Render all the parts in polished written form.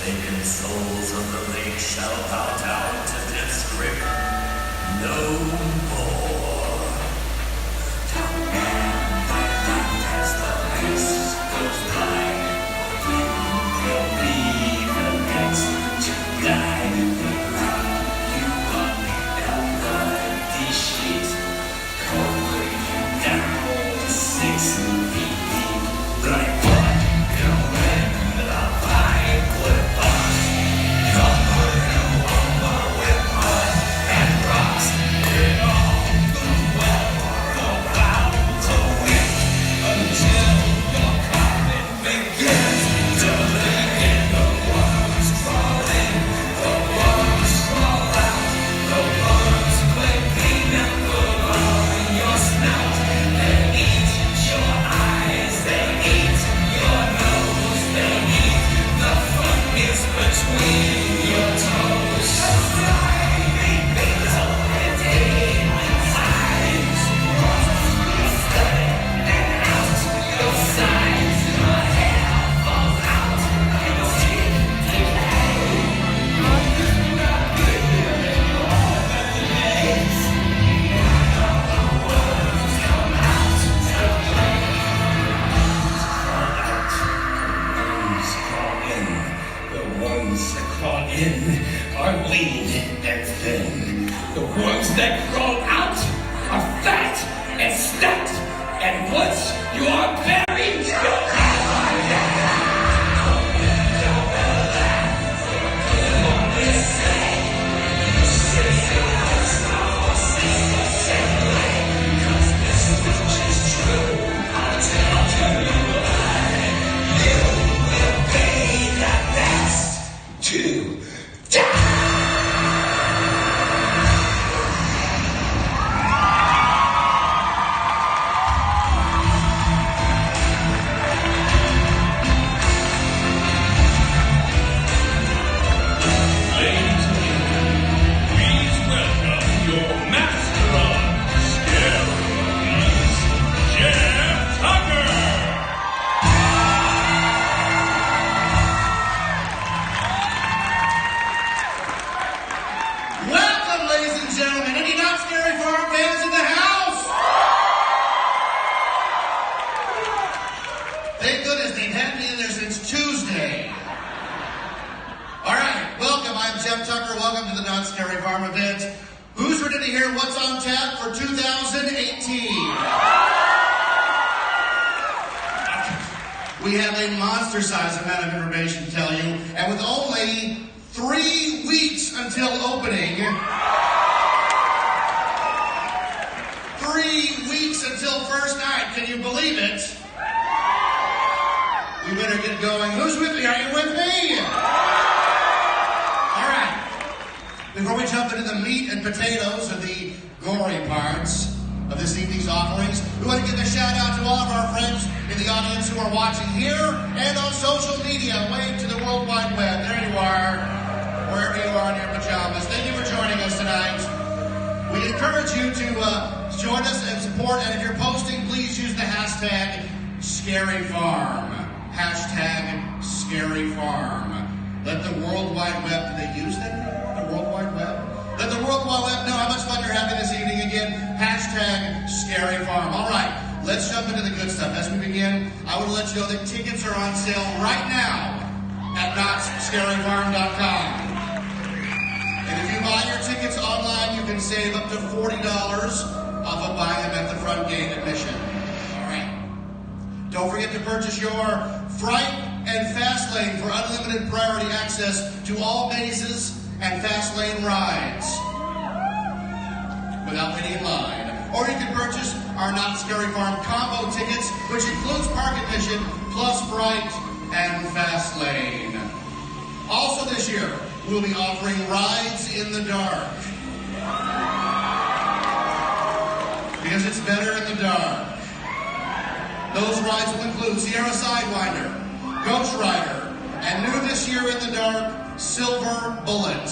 forsaken souls of the lake shall bow down to death's grip no more. Down as the race goes by, will be the next to die. You up and bloody sheet, cover you down to 6 feet deep. Right blood, and when the pipe would bust, cover you over with mud and rocks. It all goes well around the week until your coffin begins to lick in. The worms crawl in, the worms crawl out, the worms play peanut on your snout. They eat your eyes, they eat your nose, they eat the fungus between your toes. Slimy bits of the demon sides, you study and out your sides. Your hair falls out and your skin decay. The ones that crawl in are lean and thin. The ones that crawl out are fat and stacked. And once you are buried, to please welcome your master of ceremonies, Jeff Tucker. Welcome, ladies and gentlemen. Any Not Scary Farm fans in the house? Thank goodness they've had me in there since Tuesday. All right, welcome. I'm Jeff Tucker. Welcome to the Not Scary Farm event. Who's ready to hear what's on tap for 2018? We have a monster-sized amount of information to tell you, and with only 3 weeks until opening, 3 weeks until first night, can you believe it? We better get going. Who's with me? Are you with me? All right. Before we jump into the meat and potatoes of the gory parts of this evening's offerings, we want to give a shout out to all of our friends in the audience who are watching here and on social media. Wave to the World Wide Web. There you are, wherever you are in your pajamas. Thank you for joining us tonight. We encourage you to join us and support, and if you're posting, please use the hashtag #ScaryFarm. Hashtag #ScaryFarm. Let the World Wide Web, do they use that anymore? The World Wide Web? Let the World Wide Web know how much fun you're having this evening. Again, hashtag #ScaryFarm. All right, let's jump into the good stuff. As we begin, I want to let you know that tickets are on sale right now at NottScaryFarm.com. And if you buy your tickets online, you can save up to $40 off of buying them at the front gate admission. All right. Don't forget to purchase your Fright and Fast Lane for unlimited priority access to all mazes and Fast Lane rides without waiting in line. Or you can purchase our Not Scary Farm combo tickets, which includes park admission plus Fright and Fast Lane. Also this year, we'll be offering rides in the dark. Because it's better in the dark. Those rides will include Sierra Sidewinder, Ghost Rider, and new this year in the dark, Silver Bullet.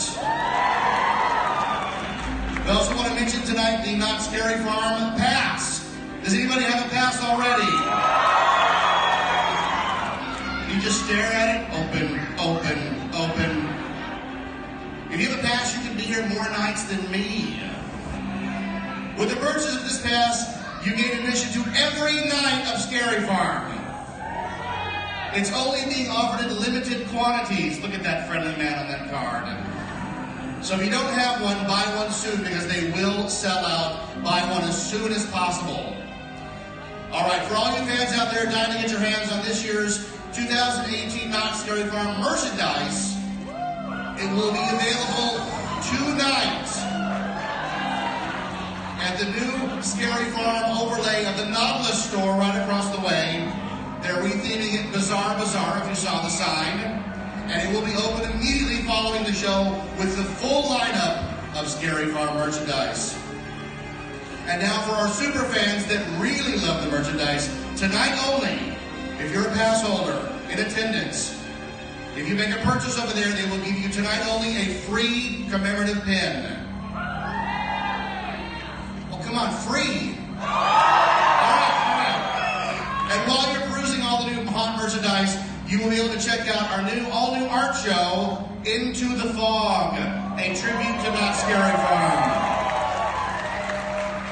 We also want to mention tonight the Not Scary Farm Pass. Does anybody have a pass already? You just stare at it, open, open, open. If you have a pass, you can be here more nights than me. With the purchase of this pass, you gain admission to every night of Scary Farm. It's only being offered in limited quantities. Look at that friendly man on that card. So if you don't have one, buy one soon because they will sell out. Buy one as soon as possible. All right, for all you fans out there dying to get your hands on this year's 2018 Knott Scary Farm merchandise, it will be available tonight at the new Scary Farm overlay of the Nautilus store right across the way. They're retheming it Bizarre Bazaar, if you saw the sign. And it will be open immediately following the show with the full lineup of Scary Farm merchandise. And now for our super fans that really love the merchandise, tonight only, if you're a pass holder in attendance, if you make a purchase over there, they will give you tonight only a free commemorative pin. Oh, come on, free. All right. And while you're perusing all the new haunt merchandise, you will be able to check out our all-new art show, Into the Fog, a tribute to Knott Scary Farm.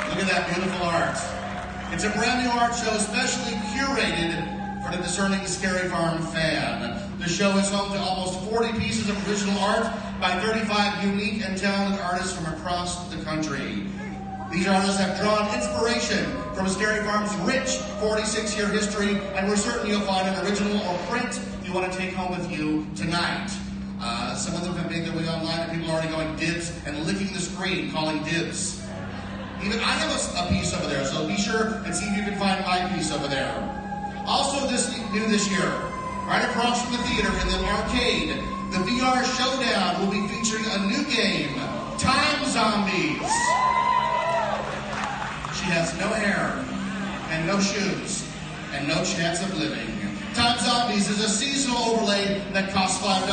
Look at that beautiful art. It's a brand new art show specially curated for the discerning Scary Farm fan. The show is home to almost 40 pieces of original art by 35 unique and talented artists from across the country. These artists have drawn inspiration from Scary Farm's rich 46-year history, and we're certain you'll find an original or print you want to take home with you tonight. Some of them have made their way online, and people are already going dibs and licking the screen, calling dibs. Even I have a piece over there, so be sure and see if you can find my piece over there. Also new this year, right across from the theater in the arcade, the VR Showdown will be featuring a new game, Time Zombies. She has no hair, and no shoes, and no chance of living. Time Zombies is a seasonal overlay that costs $5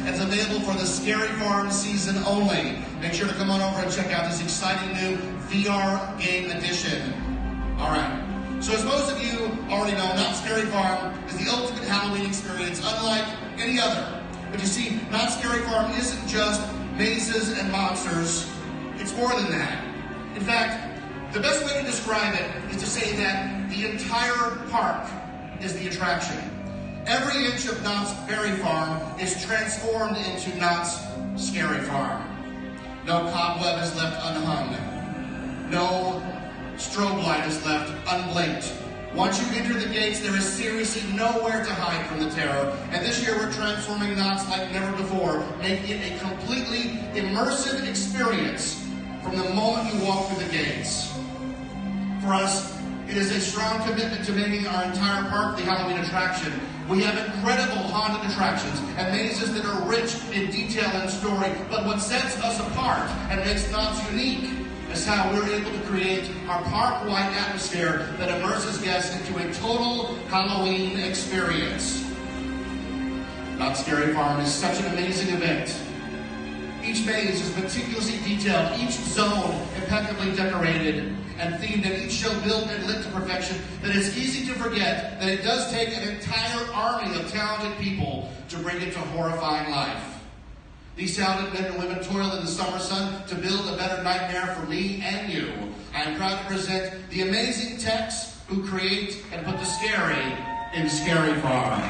and is available for the Scary Farm season only. Make sure to come on over and check out this exciting new VR game edition. All right. So as most of you already know, Knott Scary Farm is the ultimate Halloween experience, unlike any other. But you see, Knott Scary Farm isn't just mazes and monsters. It's more than that. In fact, the best way to describe it is to say that the entire park is the attraction. Every inch of Knott's Scary Farm is transformed into Knott's Scary Farm. No cobweb is left unhung. No strobe light is left unblinked. Once you enter the gates, there is seriously nowhere to hide from the terror. And this year we're transforming Knott's like never before, making it a completely immersive experience from the moment you walk through the gates. For us, it is a strong commitment to making our entire park the Halloween attraction. We have incredible haunted attractions and mazes that are rich in detail and story. But what sets us apart and makes Knott's unique is how we're able to create our park-wide atmosphere that immerses guests into a total Halloween experience. Knott Scary Farm is such an amazing event. Each maze is meticulously detailed, each zone impeccably decorated and themed, and each show built and lit to perfection, that it's easy to forget that it does take an entire army of talented people to bring it to horrifying life. These talented men and women toil in the summer sun to build a better nightmare for me and you. I am proud to present the amazing techs who create and put the scary in Scary Farm.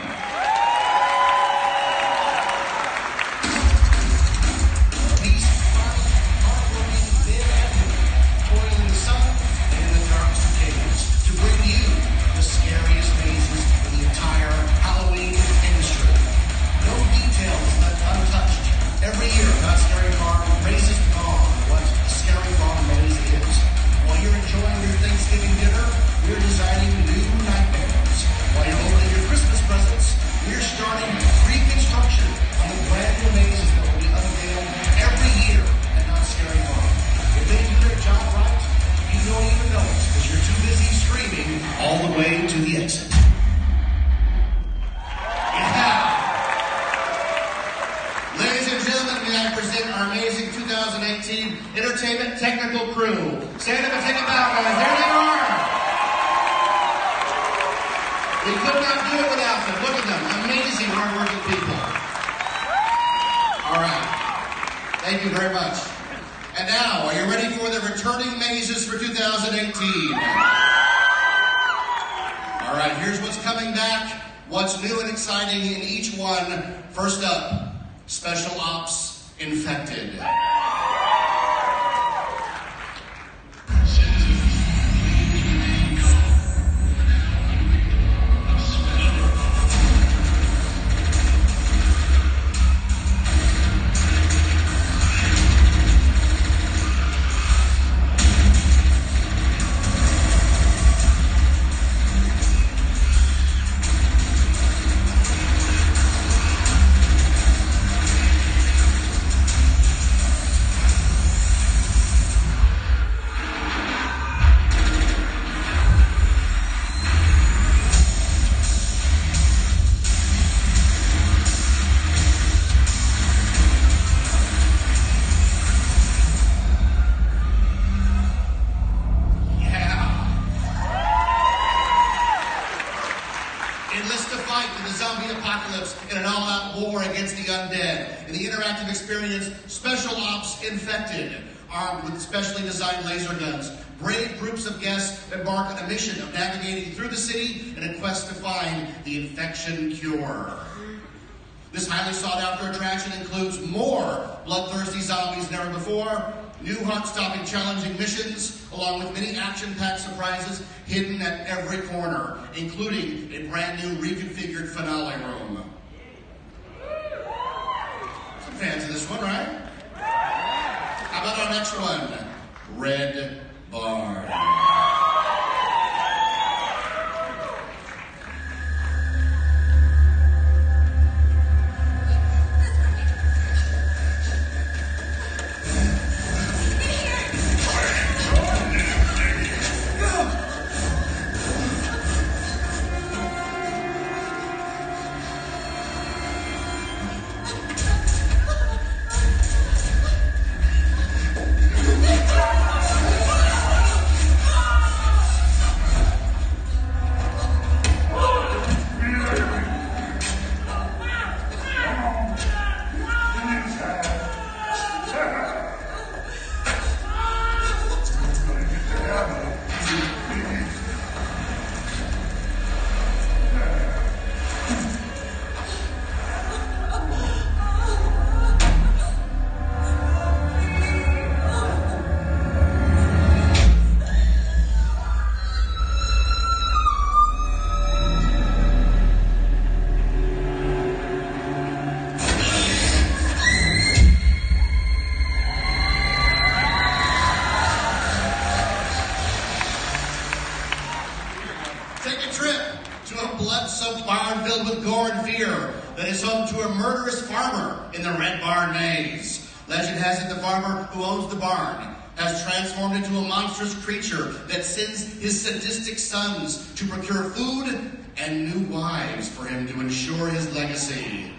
Every year, Knott Scary Farm raises the bar on what a Scary Farm maze is. While you're enjoying your Thanksgiving dinner, we're designing new nightmares. While you're opening your Christmas presents, we're starting pre-construction on the brand new mazes that will be unveiled every year at Knott Scary Farm. If they do their job right, you don't even know it because you're too busy screaming all the way to the exit. I present our amazing 2018 entertainment technical crew. Stand up and take a bow, guys. There they are. We could not do it without them. Look at them. Amazing, hardworking people. All right. Thank you very much. And now, are you ready for the returning mazes for 2018? All right, here's what's coming back, what's new and exciting in each one. First up, Special Ops Infected. Enlist to fight in the zombie apocalypse in an all-out war against the undead. In the interactive experience, Special Ops Infected, armed with specially designed laser guns, brave groups of guests embark on a mission of navigating through the city in a quest to find the infection cure. This highly sought-after attraction includes more bloodthirsty zombies than ever before, new heart-stopping challenging missions, along with many action-packed surprises hidden at every corner, including a brand new reconfigured finale room. Some fans of this one, right? How about our next one? Red Barn. Take a trip to a blood-soaked barn filled with gore and fear that is home to a murderous farmer in the Red Barn maze. Legend has it the farmer who owns the barn has transformed into a monstrous creature that sends his sadistic sons to procure food and new wives for him to ensure his legacy.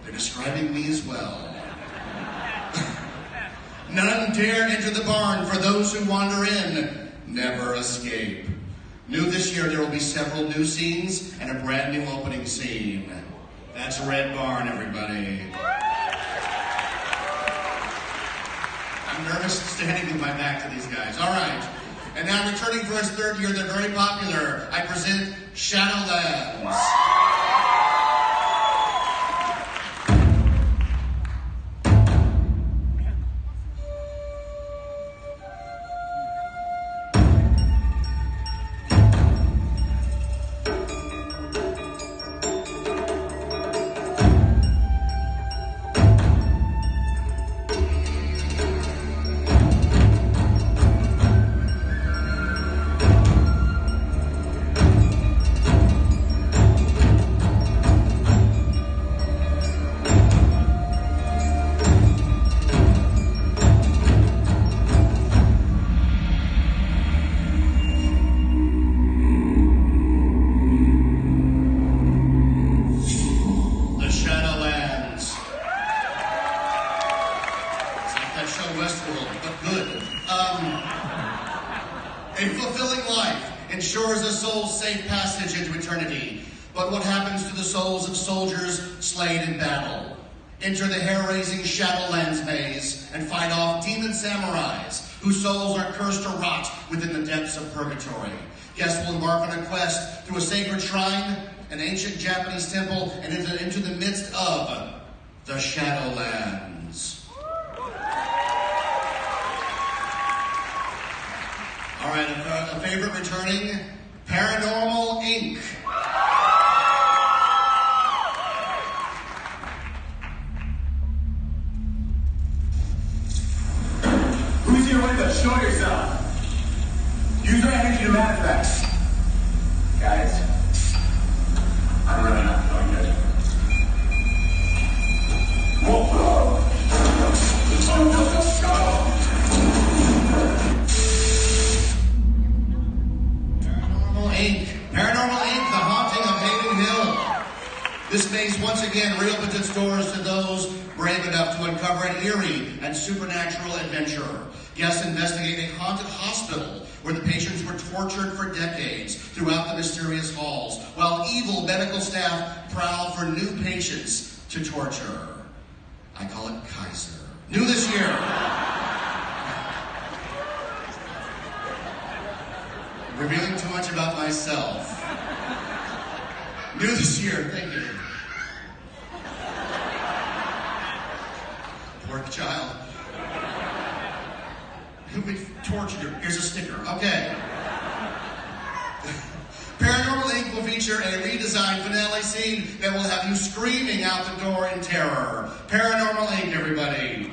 They're describing me as well. None dare enter the barn, for those who wander in never escape. New this year, there will be several new scenes and a brand new opening scene. That's Red Barn, everybody. I'm nervous standing with my back to these guys. All right. And now returning for his third year, they're very popular. I present Shadowlands. A fulfilling life ensures a soul's safe passage into eternity. But what happens to the souls of soldiers slain in battle? Enter the hair-raising Shadowlands maze and fight off demon samurais whose souls are cursed to rot within the depths of purgatory. Guests will embark on a quest through a sacred shrine, an ancient Japanese temple, and into the midst of the Shadowlands. All right, a favorite returning, Paranormal Inc. Who's here with us? Show yourself. Use your energy to manifest. Guys, I'm running out of going good. Whoa! Paranormal Inc., The Haunting of Haven Hill. This maze once again reopens its doors to those brave enough to uncover an eerie and supernatural adventure. Guests investigate a haunted hospital where the patients were tortured for decades throughout the mysterious halls, while evil medical staff prowl for new patients to torture. I call it Kaiser. New this year. Revealing too much about myself. New this year, thank you. Poor child. We tortured you. Here's a sticker. Okay. Paranormal Inc. will feature a redesigned finale scene that will have you screaming out the door in terror. Paranormal Inc., everybody.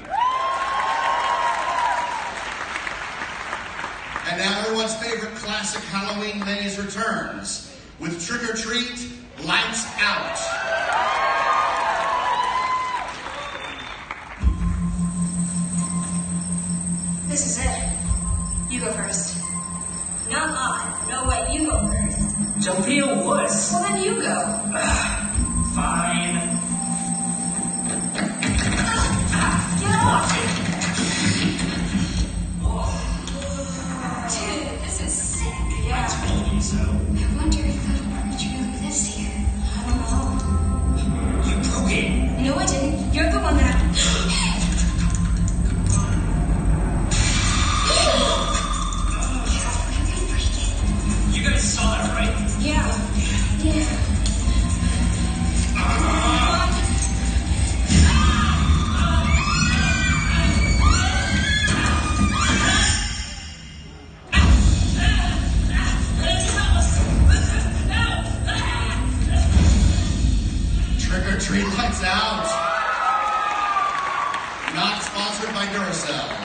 And now everyone's favorite classic Halloween maze returns with Trick or Treat, Lights Out. This is it. You go first. Not I. No way, you go first. Don't be a wuss. Well, then you go. Fine. Get off! Oh, Dude, this is sick. I Yeah. told you so. I wonder if that'll permit you to this here. I don't know. You broke it. No, I didn't. You're the one that... You guys saw it, right? Yeah. Yeah. Trick or Treat, Lights Out. Not sponsored by Duracell.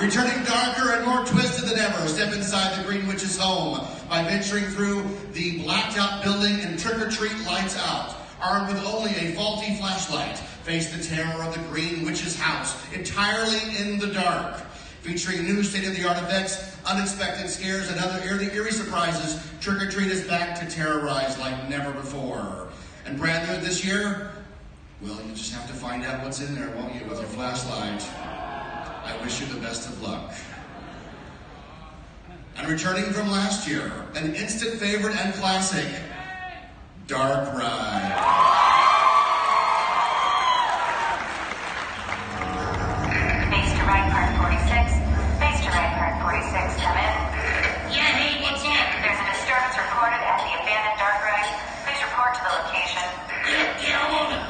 Returning darker and more twisted than ever, step inside the Green Witch's home by venturing through the blacked out building and Trick or Treat, Lights Out. Armed with only a faulty flashlight, face the terror of the Green Witch's house, entirely in the dark. Featuring new state-of-the-art effects, unexpected scares, and other eerie surprises, Trick or Treat is back to terrorize like never before. And brand new this year, well, you just have to find out what's in there, won't you, with your flashlight. I wish you the best of luck. And returning from last year, an instant favorite and classic, Dark Ride. Base to right, part 46. Base to right, part 46. Come in. Yeah, hey, what's up? There's a disturbance reported at the abandoned dark ride. Please report to the location. Yeah, I want it.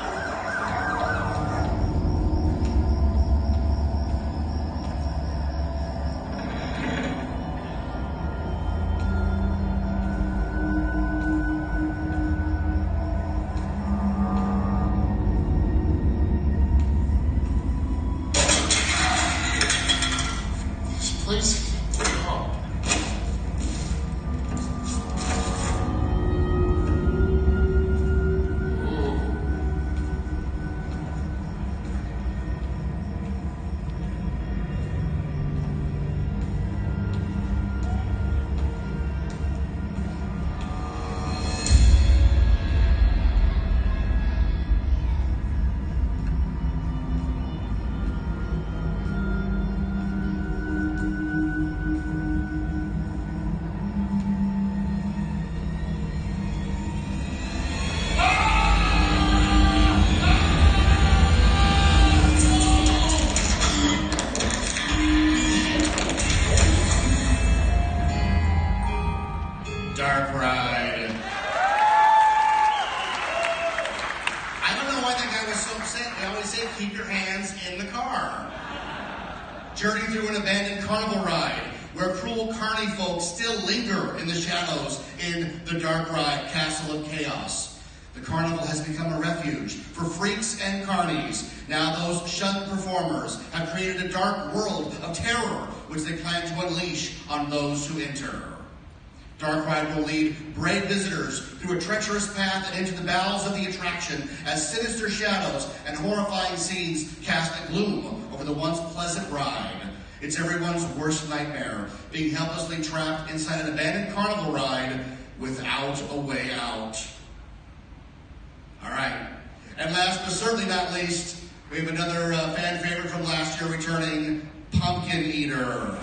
through an abandoned carnival ride where cruel carny folks still linger in the shadows in the dark ride Castle of Chaos. The carnival has become a refuge for freaks and carnies. Now those shunned performers have created a dark world of terror which they plan to unleash on those who enter. Dark Ride will lead brave visitors through a treacherous path and into the bowels of the attraction as sinister shadows and horrifying scenes cast a gloom over the once pleasant ride. It's everyone's worst nightmare, being helplessly trapped inside an abandoned carnival ride without a way out. All right. And last but certainly not least, we have another fan favorite from last year returning, Pumpkin Eater.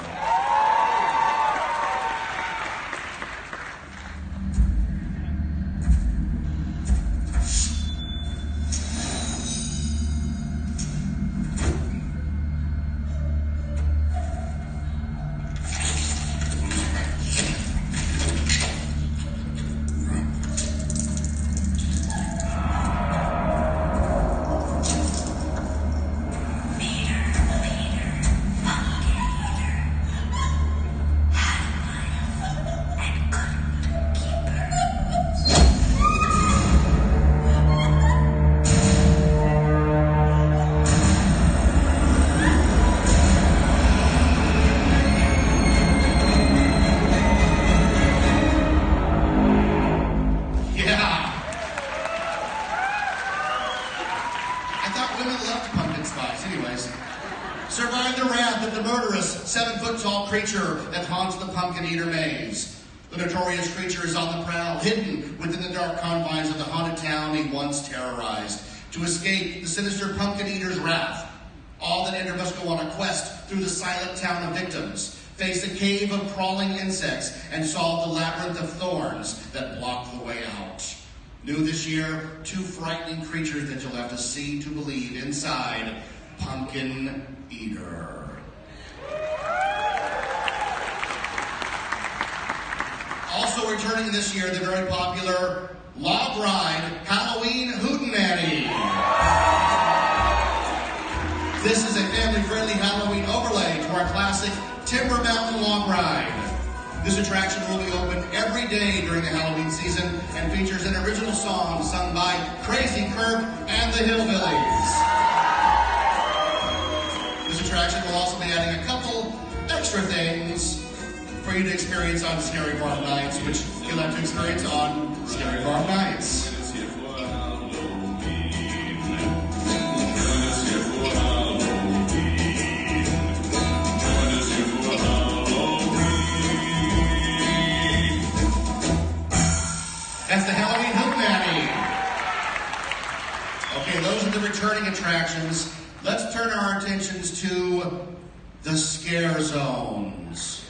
Survive the wrath of the murderous 7-foot-tall creature that haunts the Pumpkin Eater maze. The notorious creature is on the prowl, hidden within the dark confines of the haunted town he once terrorized. To escape the sinister Pumpkin Eater's wrath, all that enter must go on a quest through the silent town of victims, face a cave of crawling insects, and solve the labyrinth of thorns that block the way out. New this year, 2 frightening creatures that you'll have to see to believe inside Pumpkin Eater. Also returning this year, the very popular Log Ride Halloween Hootenanny. This is a family-friendly Halloween overlay to our classic Timber Mountain Log Ride. This attraction will be open every day during the Halloween season and features an original song sung by Crazy Kirk and the Hillbillies. This attraction will also be adding a couple extra things for you to experience on Scary Farm Nights, which you'll have to experience on Scary Farm Nights. That's the Halloween Hootenanny. Okay, those are the returning attractions. Let's turn our attentions to the scare zones.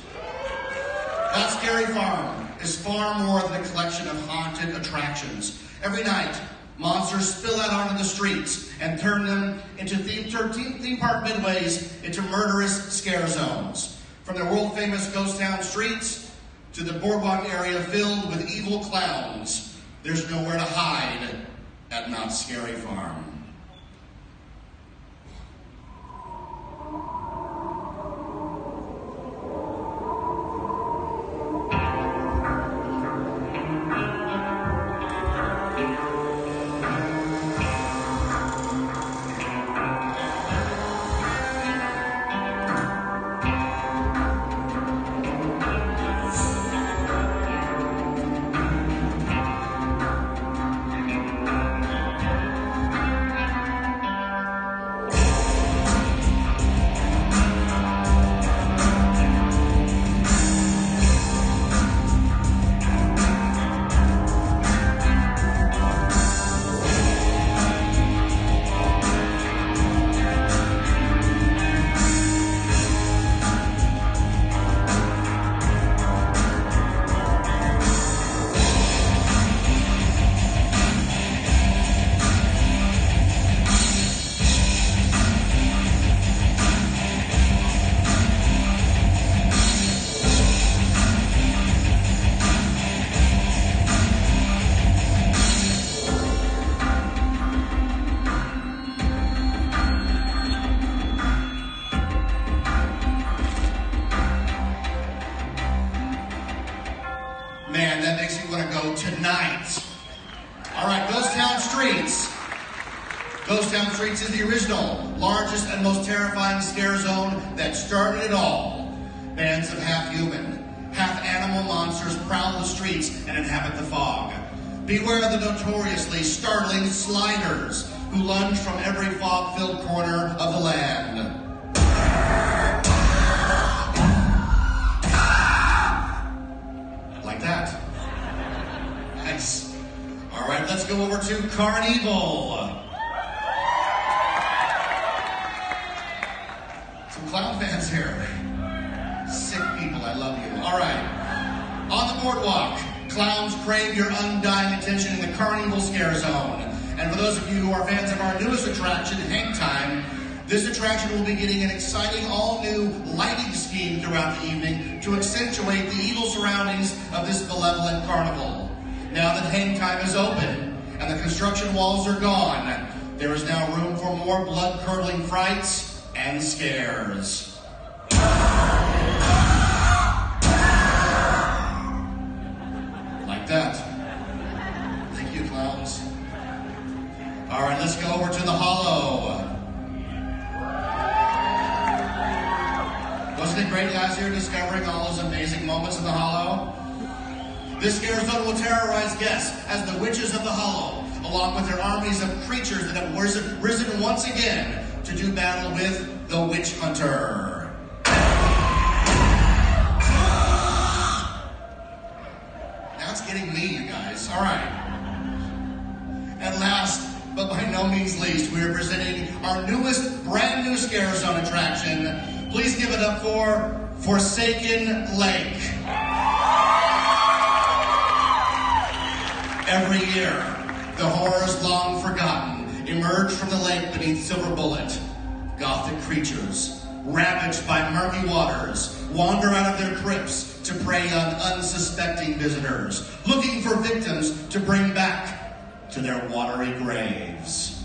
Knott's Scary Farm is far more than a collection of haunted attractions. Every night, monsters spill out onto the streets and turn them into theme park midways into murderous scare zones. From the world-famous ghost town streets to the boardwalk area filled with evil clowns, there's nowhere to hide at Knott's Scary Farm. Streets. Ghost Town Streets is the original, largest and most terrifying scare zone that started it all. Bands of half-human, half-animal monsters prowl the streets and inhabit the fog. Beware the notoriously startling sliders who lunge from every fog-filled corner of the land. Like that. Nice. All right, let's go over to Carnival. Some clown fans here. Sick people, I love you. All right. On the boardwalk, clowns crave your undying attention in the Carnival Scare Zone. And for those of you who are fans of our newest attraction, Hang Time, this attraction will be getting an exciting all-new lighting scheme throughout the evening to accentuate the evil surroundings of this malevolent carnival. Now that Hang Time is open and the construction walls are gone, there is now room for more blood-curdling frights and scares. Like that. Thank you, clowns. All right, let's go over to the Hollow. Wasn't it great last year discovering all those amazing moments in the Hollow? This scare zone will terrorize guests as the Witches of the Hollow, along with their armies of creatures that have risen once again to do battle with the Witch Hunter. Now it's getting me, you guys. All right. And last, but by no means least, we are presenting our newest, brand new Scare Zone attraction. Please give it up for Forsaken Lake. Every year, the horrors long forgotten emerge from the lake beneath Silver Bullet. Gothic creatures, ravaged by murky waters, wander out of their crypts to prey on unsuspecting visitors, looking for victims to bring back to their watery graves.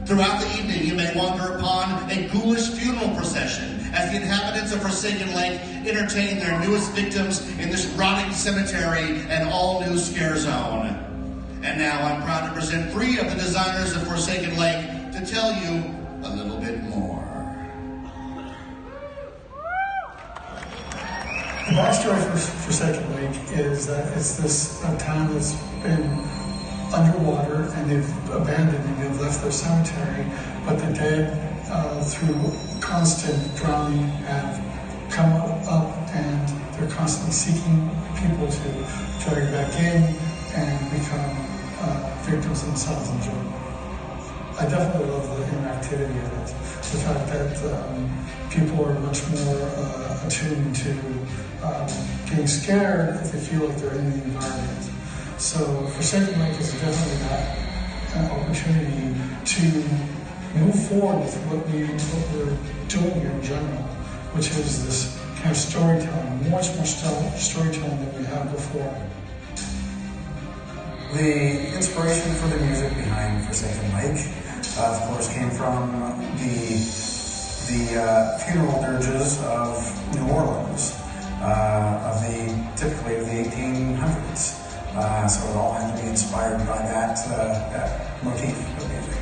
Throughout the evening, you may wander upon a ghoulish funeral procession as the inhabitants of Forsaken Lake entertain their newest victims in this rotting cemetery and all-new scare zone. And now I'm proud to present 3 of the designers of Forsaken Lake to tell you a little bit more. The backstory for Forsaken Lake is that it's this town that's been underwater and they've abandoned and they've left their cemetery, but the dead, through constant drowning, have come up and they're constantly seeking people to drag back in and become victims themselves in jail. I definitely love the interactivity of it. The fact that people are much more attuned to getting scared if they feel like they're in the environment. So Forsaken Lake is definitely an opportunity to move forward with what we're doing here in general, which is this kind of storytelling, much more storytelling than we had before. The inspiration for the music behind Forsaken Lake, of course, came from the funeral dirges of New Orleans, typically of the 1800s. So it all had to be inspired by that motif of music.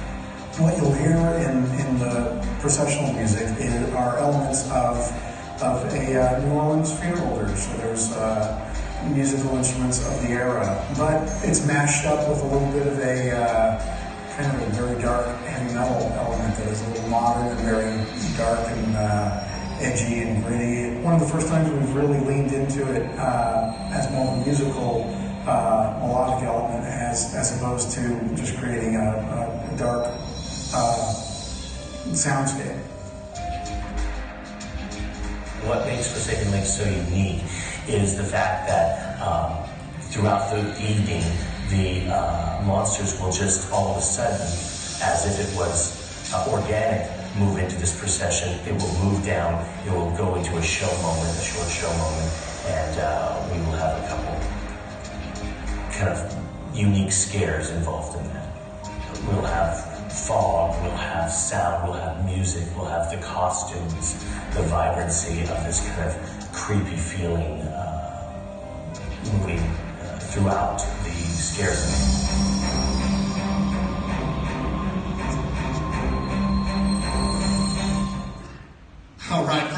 What you'll hear in the processional music are elements of a New Orleans funeral dirge. So there's musical instruments of the era, but it's mashed up with a little bit of a kind of a very dark heavy metal element that is a little modern and very dark and edgy and gritty. One of the first times we've really leaned into it as more of a musical melodic element as opposed to just creating a dark soundscape. What makes Forsaken Lake so unique is the fact that throughout the evening, the monsters will just all of a sudden, as if it was organic, move into this procession. It will move down, it will go into a show moment, a short show moment, and we will have a couple kind of unique scares involved in that. We'll have fog, we'll have sound, we'll have music, we'll have the costumes, the vibrancy of this kind of creepy feeling moving throughout the scare zone.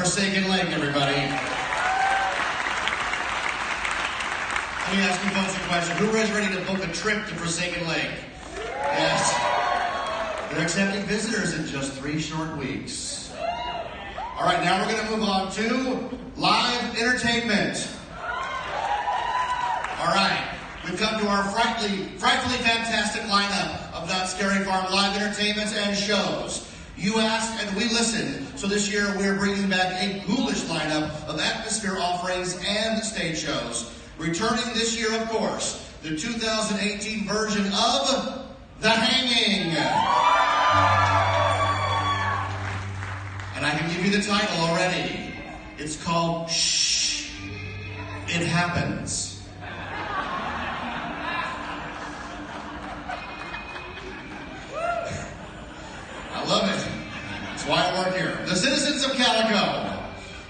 Forsaken Lake, everybody. Let me ask you folks a question. Who is ready to book a trip to Forsaken Lake? Yes. They're accepting visitors in just 3 short weeks. All right, now we're going to move on to live entertainment. All right, we've come to our frightfully fantastic lineup of Not Scary Farm live entertainments and shows. You asked and we listened, so this year we're bringing back a ghoulish lineup of atmosphere offerings and stage shows. Returning this year, of course, the 2018 version of The Hanging. And I can give you the title already. It's called Shh, It Happens. I love it. That's why I work here. The citizens of Calico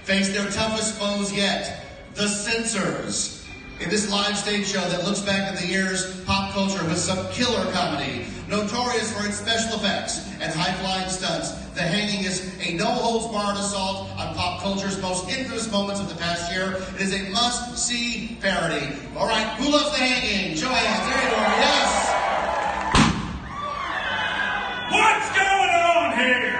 face their toughest foes yet, the censors. In this live stage show that looks back at the year's pop culture with some killer comedy, notorious for its special effects and high-flying stunts, The Hanging is a no-holds-barred assault on pop culture's most infamous moments of the past year. It is a must-see parody. All right, who loves The Hanging? Show of hands. There you are. Yes. What's going on here?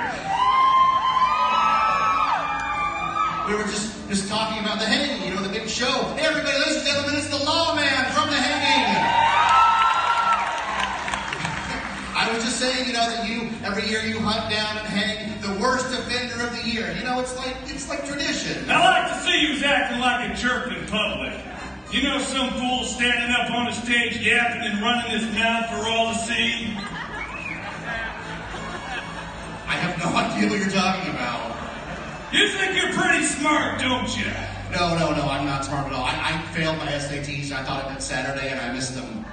We were just talking about The Hanging, you know, the big show. Hey, everybody, ladies and gentlemen, it's the Lawman from The Hanging. I was just saying, you know, that every year you hunt down and hang the worst offender of the year. You know, it's like tradition. I like to see who's acting like a jerk in public. You know, some fool standing up on the stage yapping and running his mouth for all to see. I have no idea what you're talking about. You think you're pretty smart, don't you? No, I'm not smart at all. I failed my SATs. I thought it meant Saturday and I missed them.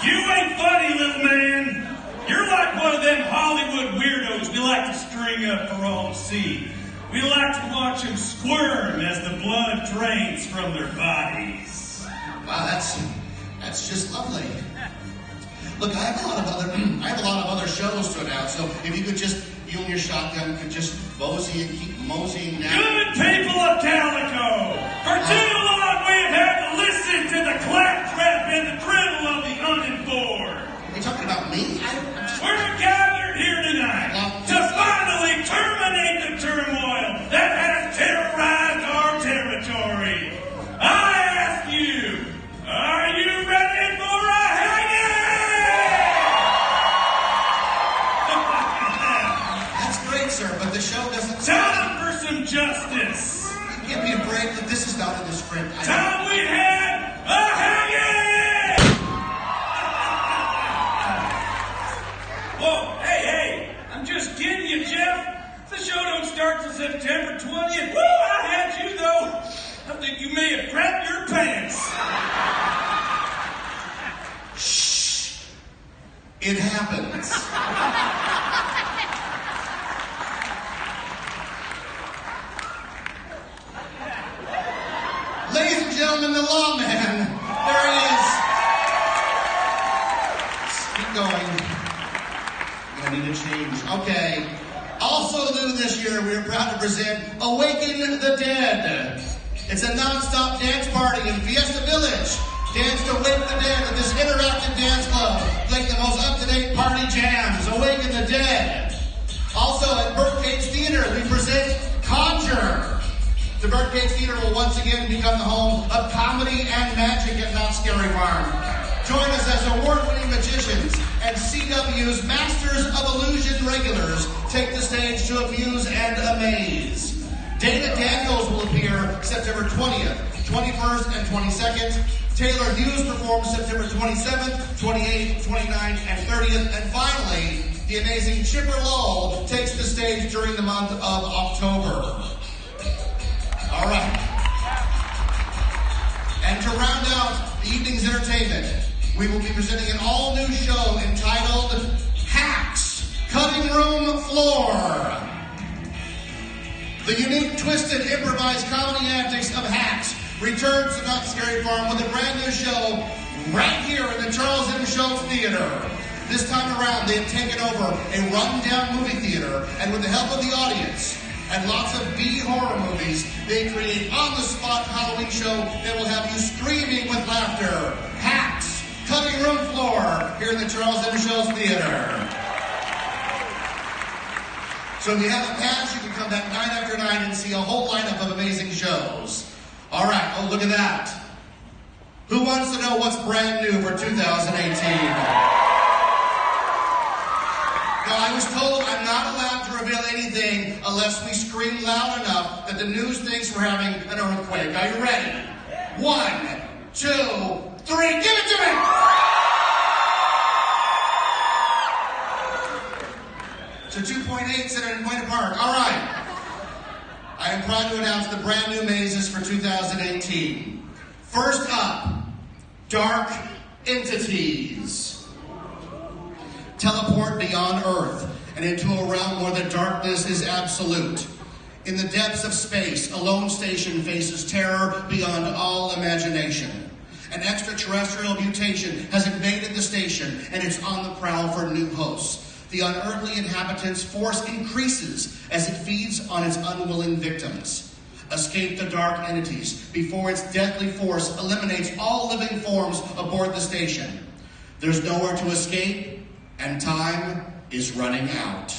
You ain't funny, little man. You're like one of them Hollywood weirdos we like to string up for all to see. We like to watch them squirm as the blood drains from their bodies. Wow, that's just lovely. Look, I have a lot of other shows to announce. So if you could you and your shotgun could just mosey and keep moseying down. Good people of Calico, for too long we've had to listen to the claptrap and the drivel of the uninformed. Are you talking about me? We're gathered here tonight to finally terminate the turmoil that has terrorized our territory. I ask you, are you ready for a hanging? That's great, sir, but the show doesn't... Time for some justice. Give me a break, but this is not in the script. Time we had a hanging! Whoa, hey, I'm just kidding you, Jeff. The show don't start till September 20th. Woo, I had you, though. I think you may have crapped your pants. Shh. It happens. Ladies and gentlemen, the Lawman. There he is. Keep going. I need to change. Okay. Also new this year, we are proud to present Awaken the Dead. It's a non-stop dance party in Fiesta Village. Dance to Wake the Dead at this interactive dance club. Like the most up-to-date party jams. Awaken the Dead. Also at Birdcage Theater, we present Conjure. The Birdcage Theater will once again become the home of comedy and magic at Not Scary Farm. Join us as award-winning magicians and CW's Masters of Illusion regulars take the stage to amuse and amaze. Dana Daniels will appear September 20th, 21st, and 22nd. Taylor Hughes performs September 27th, 28th, 29th, and 30th. And finally, the amazing Chipper Lowell takes the stage during the month of October. All right. And to round out the evening's entertainment, we will be presenting an all-new show entitled Hacks, Cutting Room Floor. The unique, twisted, improvised comedy antics of Hacks returns to Not Scary Farm with a brand new show right here in the Charles M. Schultz Theater. This time around, they have taken over a run-down movie theater, and with the help of the audience, and lots of B-horror movies, they create on-the-spot Halloween show that will have you screaming with laughter. Hacks, cutting room floor here in the Charles M. Shows Theater. So if you haven't passed, you can come back night after night and see a whole lineup of amazing shows. All right, oh, look at that. Who wants to know what's brand new for 2018? Now, I was told I'm not allowed to reveal anything unless we scream loud enough that the news thinks we're having an earthquake. Are you ready? 1, 2, 3, give it to me! So 2.8 Center in Point Park. All right. I am proud to announce the brand new mazes for 2018. First up, Dark Entities. Teleport beyond Earth and into a realm where the darkness is absolute. In the depths of space, a lone station faces terror beyond all imagination. An extraterrestrial mutation has invaded the station and it's on the prowl for new hosts. The unearthly inhabitants' force increases as it feeds on its unwilling victims. Escape the dark entities before its deadly force eliminates all living forms aboard the station. There's nowhere to escape, and time is running out.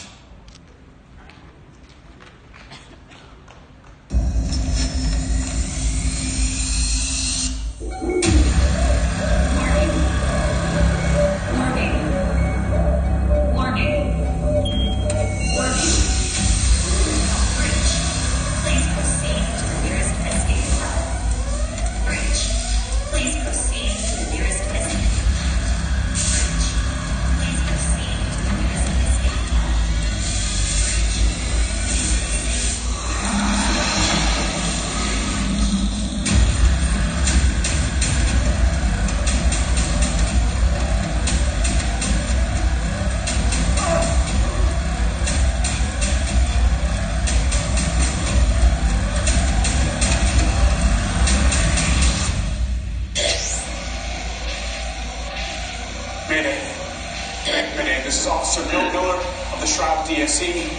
Mayday, this is Officer Bill Miller of the Shroud DSC,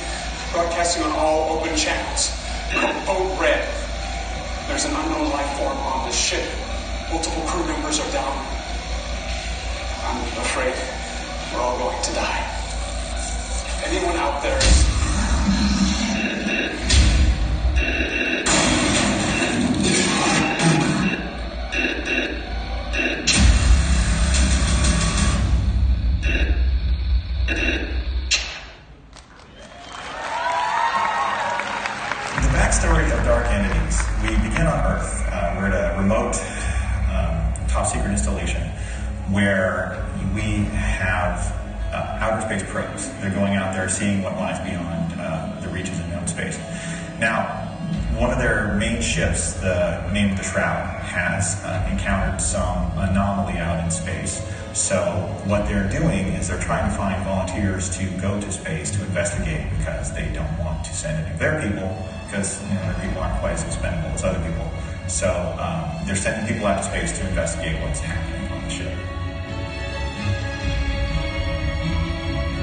broadcasting on all open channels. Boat Red. There's an unknown life form on this ship. Multiple crew members are down. I'm afraid we're all going to die. Anyone out there? Backstory of Dark Entities. We begin on Earth. We're at a remote, top secret installation where we have outer space probes. They're going out there seeing what lies beyond the reaches of known space. Now, one of their main ships, the name of the Shroud, has encountered some anomaly out in space. So what they're doing is they're trying to find volunteers to go to space to investigate because they don't want to send any of their people because their people aren't quite as expendable as other people. So they're sending people out to space to investigate what's happening on the ship.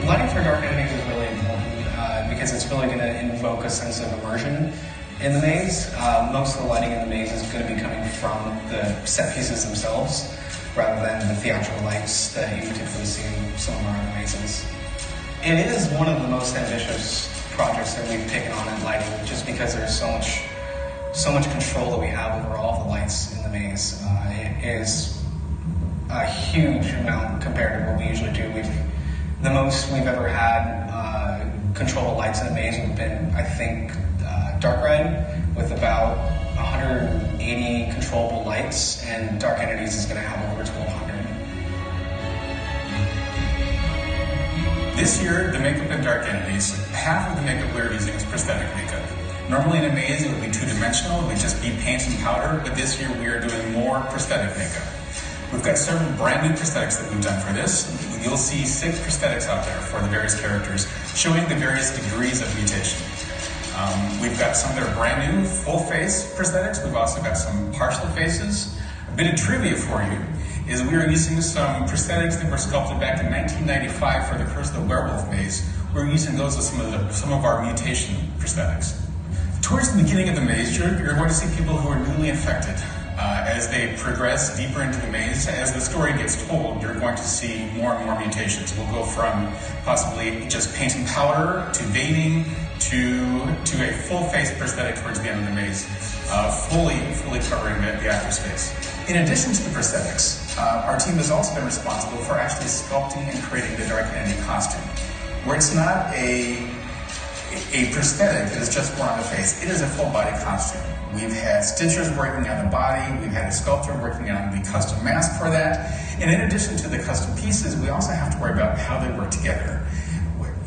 Lighting for Dark Entities is really important because it's really going to invoke a sense of immersion in the maze. Most of the lighting in the maze is going to be coming from the set pieces themselves rather than the theatrical lights that you typically see in some of our other mazes. It is one of the most ambitious projects that we've taken on in lighting just because there's so much control that we have over all of the lights in the maze. It is a huge amount compared to what we usually do. The most we've ever had control of lights in a maze would have been, I think, Dark Ride with about 180 controllable lights, and Dark Entities is going to have over 1,200. This year, the makeup in Dark Entities, half of the makeup we're using is prosthetic makeup. Normally in a maze, it would be two-dimensional, it would just be paint and powder, but this year we are doing more prosthetic makeup. We've got several brand new prosthetics that we've done for this. You'll see 6 prosthetics out there for the various characters, showing the various degrees of mutation. We've got some that are brand new, full face prosthetics. We've also got some partial faces. A bit of trivia for you is we are using some prosthetics that were sculpted back in 1995 for the Curse of the Werewolf maze. We're using those as some of our mutation prosthetics. Towards the beginning of the maze, you're going to see people who are newly infected. As they progress deeper into the maze, as the story gets told, you're going to see more and more mutations. We'll go from possibly just paint and powder to veining to a full face prosthetic towards the end of the maze, fully covering the actor's face. In addition to the prosthetics, our team has also been responsible for actually sculpting and creating the Dark Entity costume, where it's not a prosthetic that is just worn on the face. It is a full body costume. We've had stitchers working on the body, we've had a sculptor working on the custom mask for that, and in addition to the custom pieces, we also have to worry about how they work together.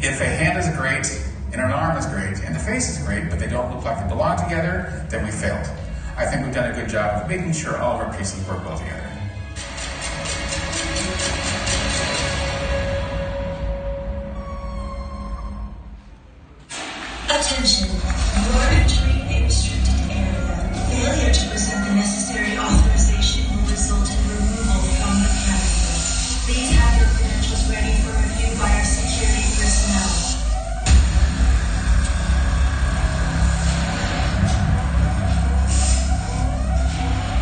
If a hand is great, and an arm is great, and the face is great, but they don't look like they belong together, then we failed. I think we've done a good job of making sure all of our pieces work well together. Attention, you are entering a restricted area. Failure to present the necessary authorization will result in removal from the premises. Please have your credentials ready for review by our security personnel.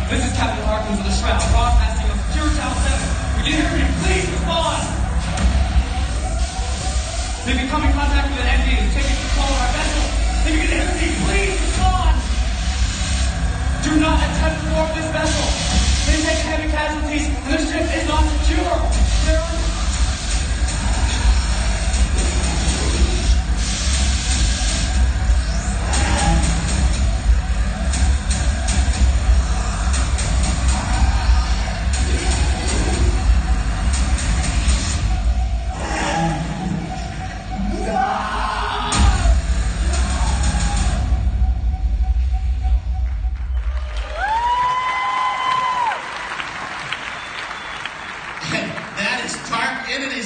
This is Captain Harkins of the Shroud, broadcasting on Secure Town 7. If you hear me, please respond! If you come in contact with an entity who's taking control of our vessel, if you can hear me, please respond! Do not attempt to board this vessel. They take heavy casualties, and the ship is not secure. There are...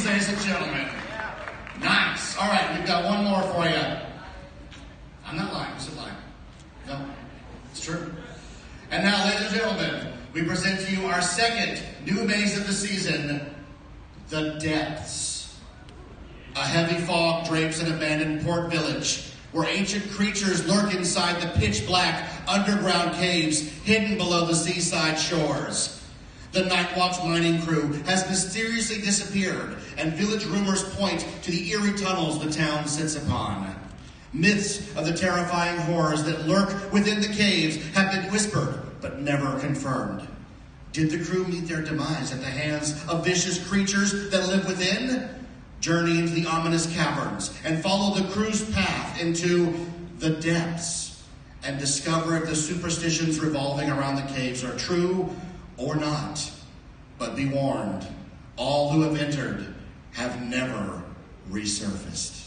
Ladies and gentlemen. Nice. All right, we've got one more for you. I'm not lying. Is it lying? No, it's true. And now, ladies and gentlemen, we present to you our second new maze of the season, The Depths. A heavy fog drapes an abandoned port village where ancient creatures lurk inside the pitch-black underground caves hidden below the seaside shores. The Night Watch mining crew has mysteriously disappeared, and village rumors point to the eerie tunnels the town sits upon. Myths of the terrifying horrors that lurk within the caves have been whispered, but never confirmed. Did the crew meet their demise at the hands of vicious creatures that live within? Journey into the ominous caverns and follow the crew's path into the depths and discover if the superstitions revolving around the caves are true or not. But be warned, all who have entered have never resurfaced.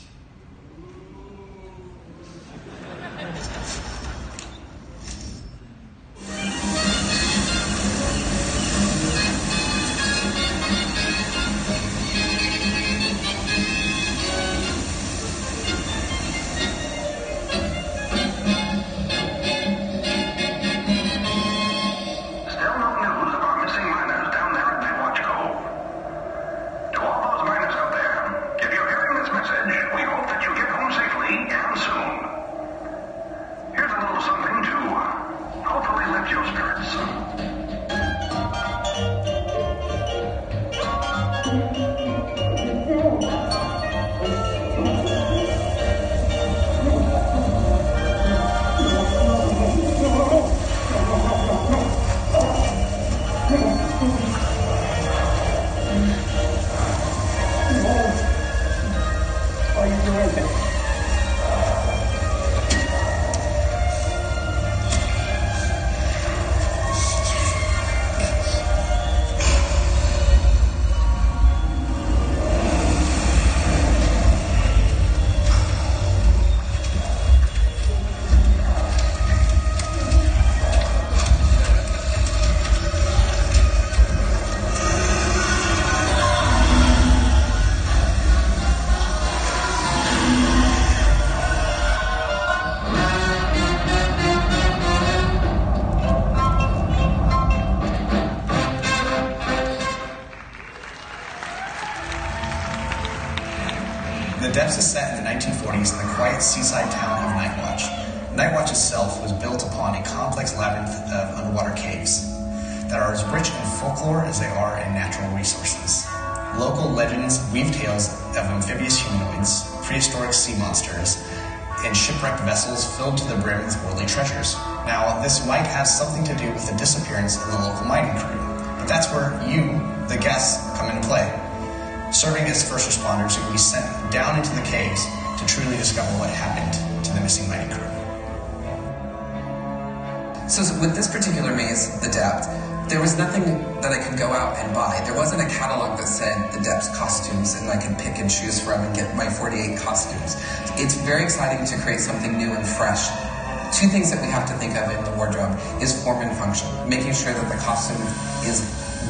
The Depths is set in the 1940s in the quiet seaside town of Night Watch. Night Watch itself was built upon a complex labyrinth of underwater caves that are as rich in folklore as they are in natural resources. Local legends weave tales of amphibious humanoids, prehistoric sea monsters, and shipwrecked vessels filled to the brim with worldly treasures. Now, this might have something to do with the disappearance of the local mining crew, but that's where you, the guests, come into play, serving as first responders who will be sent down into the caves to truly discover what happened to the missing mining crew. So with this particular maze, The Depth, there was nothing that I could go out and buy. There wasn't a catalog that said The Depth's costumes and I could pick and choose from and get my 48 costumes. It's very exciting to create something new and fresh. Two things that we have to think of in the wardrobe is form and function, making sure that the costume is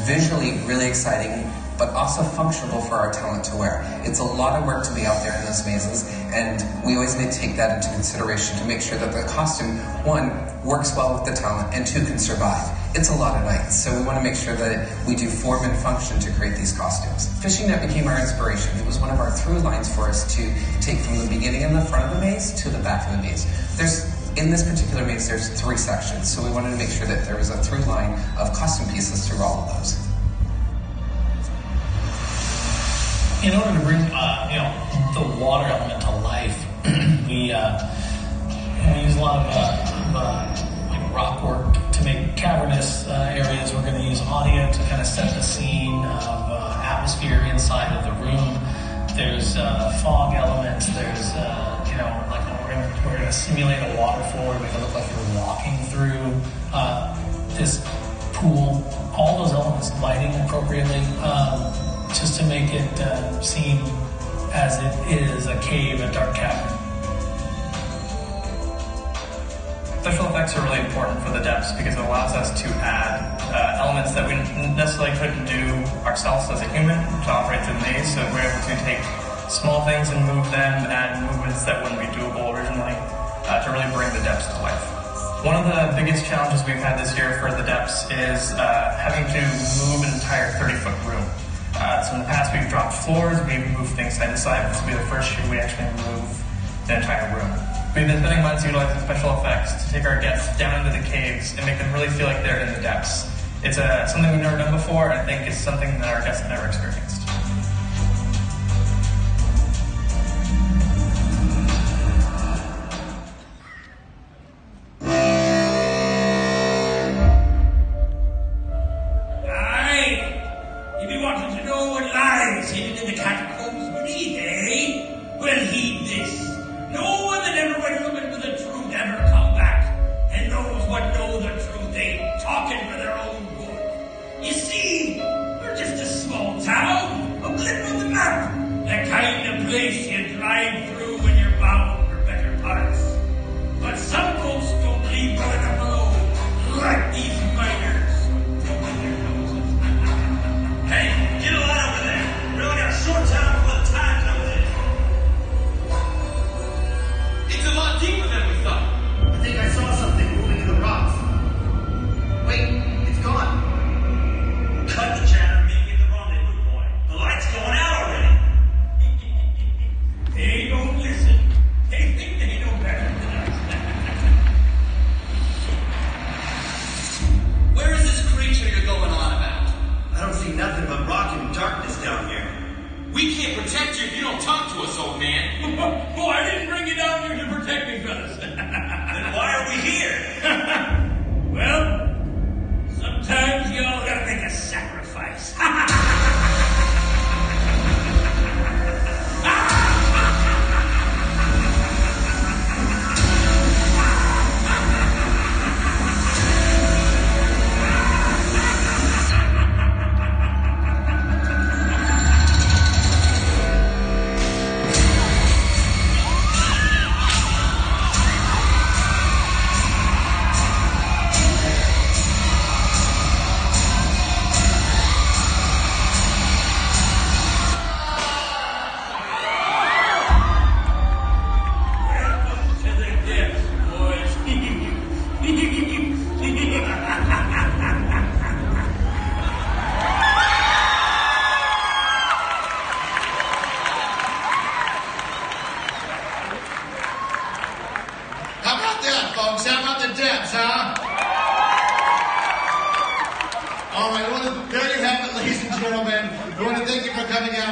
visually really exciting, but also functional for our talent to wear. It's a lot of work to be out there in those mazes, and we always need to take that into consideration to make sure that the costume, one, works well with the talent, and two, can survive. It's a lot of nights, so we want to make sure that we do form and function to create these costumes. Fishing net became our inspiration. It was one of our through lines for us to take from the beginning in the front of the maze to the back of the maze. In this particular maze, there's 3 sections, so we wanted to make sure that there was a through line of costume pieces through all of those. In order to bring, the water element to life, we use a lot of rock work to make cavernous areas. We're going to use audio to kind of set the scene of atmosphere inside of the room. There's fog elements. There's we're going to simulate a water floor to make it look like you're walking through this pool. All those elements, lighting appropriately. Just to make it seem as it is a cave, a dark cavern. Special effects are really important for The Depths because it allows us to add elements that we necessarily couldn't do ourselves as a human to operate the maze. So we're able to take small things and move them, add movements that wouldn't be doable originally to really bring The Depths to life. One of the biggest challenges we've had this year for The Depths is having to move an entire 30-foot room. So in the past we've dropped floors, we've moved things side to side. This will be the first year we actually move the entire room. We've been spending months utilizing special effects to take our guests down into the caves and make them really feel like they're in the depths. It's something we've never done before, and I think it's something that our guests have never experienced.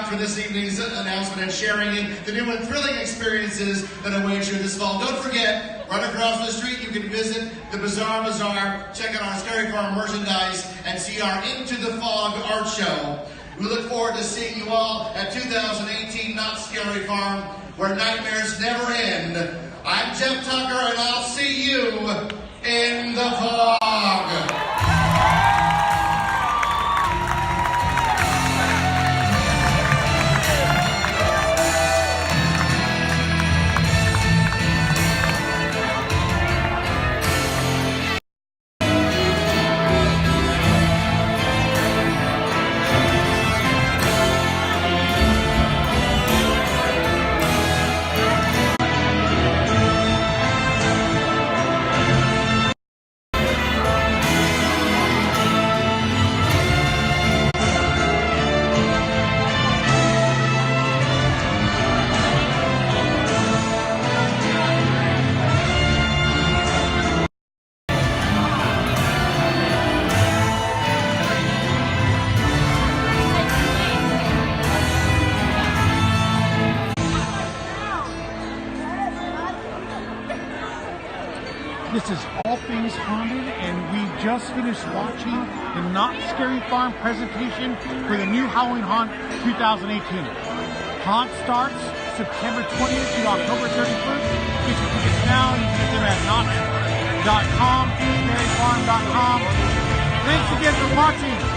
out for this evening's announcement and sharing the new and thrilling experiences that await you this fall. Don't forget, right across the street, you can visit the Bazaar, check out our Scary Farm merchandise, and see our Into the Fog art show. We look forward to seeing you all at 2018 Knott Scary Farm, where nightmares never end. I'm Jeff Tucker, and I'll see you in the fog. This is All Things Haunted, and we just finished watching the Knott Scary Farm presentation for the new Halloween Haunt 2018. Haunt starts September 20th to October 31st. Get your tickets now. You can get them at knott.com, scaryfarm.com. Thanks again for watching.